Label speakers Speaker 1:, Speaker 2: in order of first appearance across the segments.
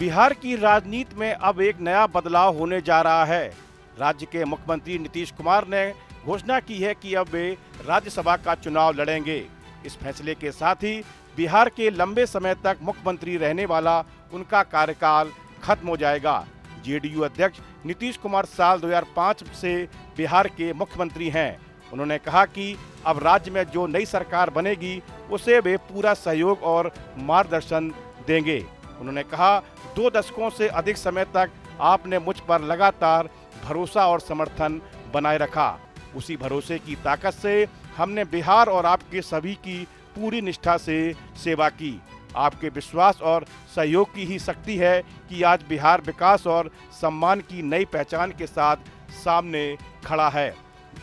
Speaker 1: बिहार की राजनीति में अब एक नया बदलाव होने जा रहा है। राज्य के मुख्यमंत्री नीतीश कुमार ने घोषणा की है कि अब वे राज्यसभा का चुनाव लड़ेंगे। इस फैसले के साथ ही बिहार के लंबे समय तक मुख्यमंत्री रहने वाला उनका कार्यकाल खत्म हो जाएगा। जेडीयू अध्यक्ष नीतीश कुमार साल 2005 से बिहार के मुख्यमंत्री हैं। उन्होंने कहा कि अब राज्य में जो नई सरकार बनेगी उसे वे पूरा सहयोग और मार्गदर्शन देंगे। उन्होंने कहा, 2 दशकों से अधिक समय तक आपने मुझ पर लगातार भरोसा और समर्थन बनाए रखा। उसी भरोसे की ताकत से हमने बिहार और आपके सभी की पूरी निष्ठा से सेवा की। आपके विश्वास और सहयोग की ही शक्ति है कि आज बिहार विकास और सम्मान की नई पहचान के साथ सामने खड़ा है।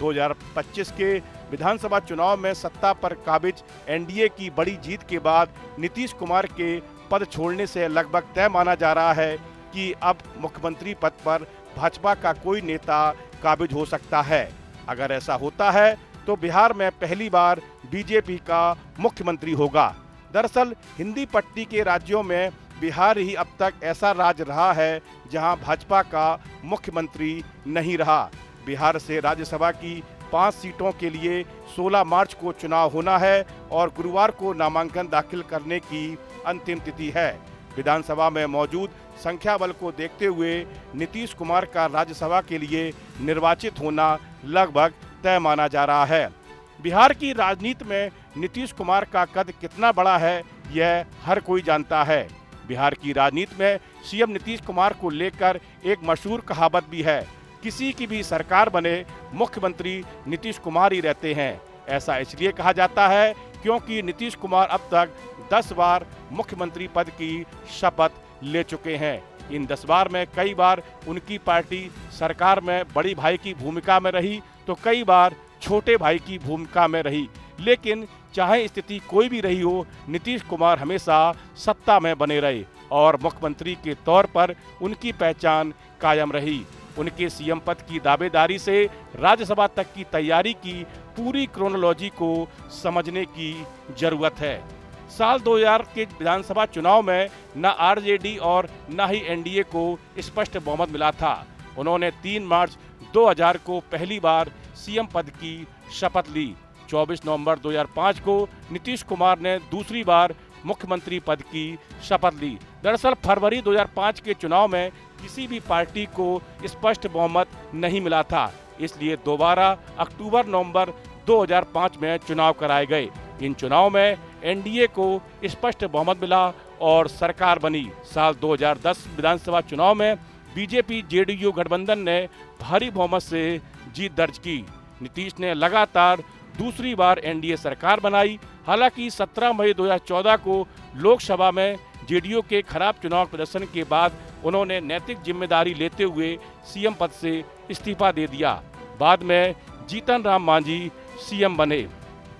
Speaker 1: 2025 के विधानसभा चुनाव में सत्ता पर काबिज एनडीए की बड़ी जीत के बाद नीतीश कुमार के पद छोड़ने से लगभग तय माना जा रहा है कि अब मुख्यमंत्री पद पर भाजपा का कोई नेता काबिज हो सकता है। अगर ऐसा होता है तो बिहार में पहली बार बीजेपी का मुख्यमंत्री होगा। दरअसल हिंदी पट्टी के राज्यों में बिहार ही अब तक ऐसा राज्य रहा है जहां भाजपा का मुख्यमंत्री नहीं रहा। बिहार से राज्यसभा की 5 सीटों के लिए 16 मार्च को चुनाव होना है और गुरुवार को नामांकन दाखिल करने की अंतिम तिथि है। विधानसभा में मौजूद संख्या बल को देखते हुए नीतीश कुमार का राज्यसभा के लिए निर्वाचित होना लगभग तय माना जा रहा है। बिहार की राजनीति में नीतीश कुमार का कद कितना बड़ा है, यह हर कोई जानता है। बिहार की राजनीति में सीएम नीतीश कुमार को लेकर एक मशहूर कहावत भी है, किसी की भी सरकार बने मुख्यमंत्री नीतीश कुमार ही रहते हैं। ऐसा इसलिए कहा जाता है क्योंकि नीतीश कुमार अब तक 10 बार मुख्यमंत्री पद की शपथ ले चुके हैं। इन 10 बार में कई बार उनकी पार्टी सरकार में बड़ी भाई की भूमिका में रही तो कई बार छोटे भाई की भूमिका में रही, लेकिन चाहे स्थिति कोई भी रही हो, नीतीश कुमार हमेशा सत्ता में बने रहे और मुख्यमंत्री के तौर पर उनकी पहचान कायम रही। उनके सीएम पद की दावेदारी से राज्यसभा तक की तैयारी की पूरी क्रोनोलॉजी को समझने की जरूरत है। साल 2000 के विधानसभा चुनाव में न आरजेडी और न ही एनडीए को स्पष्ट बहुमत मिला था। उन्होंने 3 मार्च 2000 को पहली बार सीएम पद की शपथ ली। 24 नवंबर 2005 को नीतीश कुमार ने दूसरी बार मुख्यमंत्री पद की शपथ ली। दरअसल फरवरी 2005 के चुनाव में किसी भी पार्टी को स्पष्ट बहुमत नहीं मिला था, इसलिए दोबारा अक्टूबर-नवंबर 2005 में चुनाव कराए गए। इन चुनाव में एनडीए को स्पष्ट बहुमत मिला और सरकार बनी। साल 2010 विधानसभा चुनाव में बीजेपी जेडीयू गठबंधन ने भारी बहुमत से जीत दर्ज की। नीतीश ने लगातार दूसरी बार एनडीए सरकार बनाई। हालांकि 17 मई 2014 को लोकसभा में जेडीयू के खराब चुनाव प्रदर्शन के बाद उन्होंने नैतिक जिम्मेदारी लेते हुए सीएम पद से इस्तीफा दे दिया। बाद में जीतन राम मांझी सीएम बने।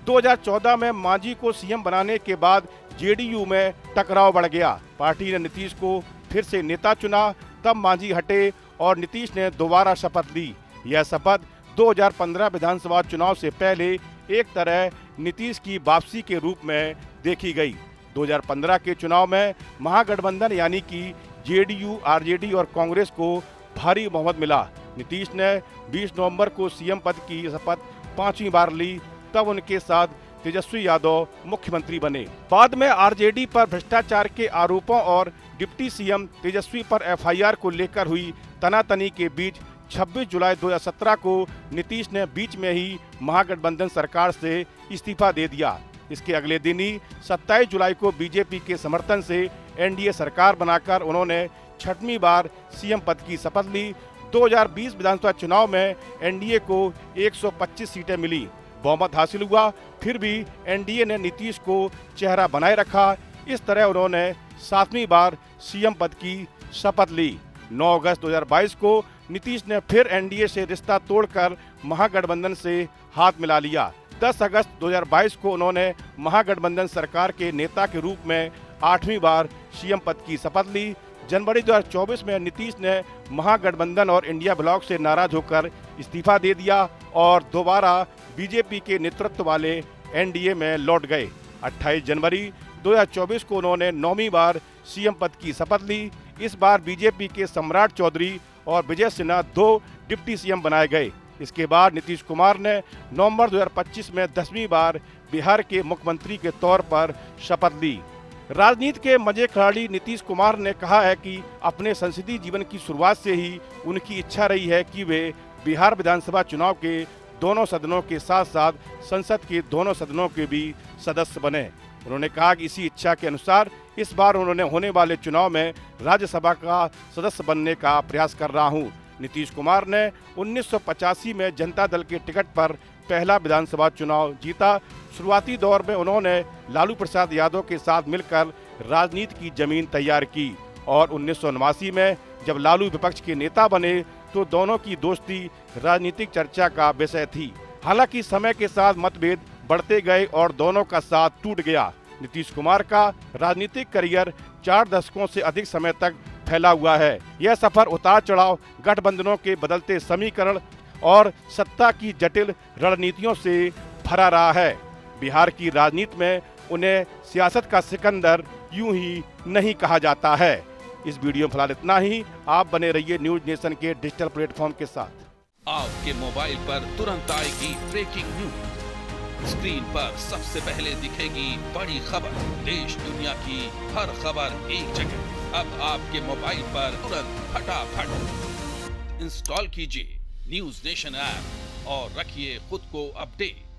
Speaker 1: 2014 में मांझी को सीएम बनाने के बाद जेडीयू में टकराव बढ़ गया। पार्टी ने नीतीश को फिर से नेता चुना, तब मांझी हटे और नीतीश ने दोबारा शपथ ली। यह शपथ 2015 विधानसभा चुनाव से पहले एक तरह नीतीश की वापसी के रूप में देखी गई। 2015 के चुनाव में महागठबंधन यानी कि जेडीयू, आरजेडी और कांग्रेस को भारी बहुमत मिला। नीतीश ने 20 नवंबर को सीएम पद की शपथ 5वीं बार ली, तब उनके साथ तेजस्वी यादव मुख्यमंत्री बने। बाद में आरजेडी पर भ्रष्टाचार के आरोपों और डिप्टी सीएम तेजस्वी पर एफआईआर को लेकर हुई तनातनी के बीच 26 जुलाई 2017 को नीतीश ने बीच में ही महागठबंधन सरकार से इस्तीफा दे दिया। इसके अगले दिन ही 27 जुलाई को बीजेपी के समर्थन से एनडीए सरकार बनाकर उन्होंने 6वीं बार सीएम पद की शपथ ली। 2020 विधानसभा चुनाव में एनडीए को 125 सीटें मिली, बहुमत हासिल हुआ। फिर भी एनडीए ने नीतीश को चेहरा बनाए रखा। इस तरह उन्होंने 7वीं बार सीएम पद की शपथ ली। 9 अगस्त 2022 को नीतीश ने फिर एनडीए से रिश्ता तोड़कर महागठबंधन से हाथ मिला लिया। 10 अगस्त 2022 को उन्होंने महागठबंधन सरकार के नेता के रूप में 8वीं बार सीएम पद की शपथ ली। जनवरी 2024 में नीतीश ने महागठबंधन और इंडिया ब्लॉक से नाराज होकर इस्तीफा दे दिया और दोबारा बीजेपी के नेतृत्व वाले एनडीए में लौट गए। 28 जनवरी 2024 को उन्होंने 9वीं बार सीएम पद की शपथ ली। इस बार बीजेपी के सम्राट चौधरी और विजय सिन्हा 2 डिप्टी सीएम बनाए गए। इसके बाद नीतीश कुमार ने नवंबर 2025 में 10वीं बार बिहार के मुख्यमंत्री के तौर पर शपथ ली। राजनीति के मजे खिलाड़ी नीतीश कुमार ने कहा है कि अपने संसदीय जीवन की शुरुआत से ही उनकी इच्छा रही है कि वे बिहार विधानसभा चुनाव के दोनों सदनों के साथ साथ संसद के दोनों सदनों के भी सदस्य बने। उन्होंने कहा कि इसी इच्छा के अनुसार इस बार उन्होंने होने वाले चुनाव में राज्यसभा का सदस्य बनने का प्रयास कर रहा हूं। नीतीश कुमार ने 1985 में जनता दल के टिकट पर पहला विधानसभा चुनाव जीता। शुरुआती दौर में उन्होंने लालू प्रसाद यादव के साथ मिलकर राजनीति की जमीन तैयार की और 1989 में जब लालू विपक्ष के नेता बने तो दोनों की दोस्ती राजनीतिक चर्चा का विषय थी। हालांकि समय के साथ मतभेद बढ़ते गए और दोनों का साथ टूट गया। नीतीश कुमार का राजनीतिक करियर 4 दशकों से अधिक समय तक फैला हुआ है। यह सफर उतार चढ़ाव, गठबंधनों के बदलते समीकरण और सत्ता की जटिल रणनीतियों से भरा रहा है। बिहार की राजनीति में उन्हें सियासत का सिकंदर यूं ही नहीं कहा जाता है। इस वीडियो में फिलहाल इतना ही। आप बने रहिए न्यूज नेशन के डिजिटल प्लेटफॉर्म के साथ।
Speaker 2: आपके मोबाइल पर तुरंत आएगी ब्रेकिंग न्यूज। स्क्रीन पर सबसे पहले दिखेगी बड़ी खबर। देश दुनिया की हर खबर एक जगह। अब आपके मोबाइल पर तुरंत फटाफट इंस्टॉल कीजिए न्यूज नेशन ऐप और रखिए खुद को अपडेट।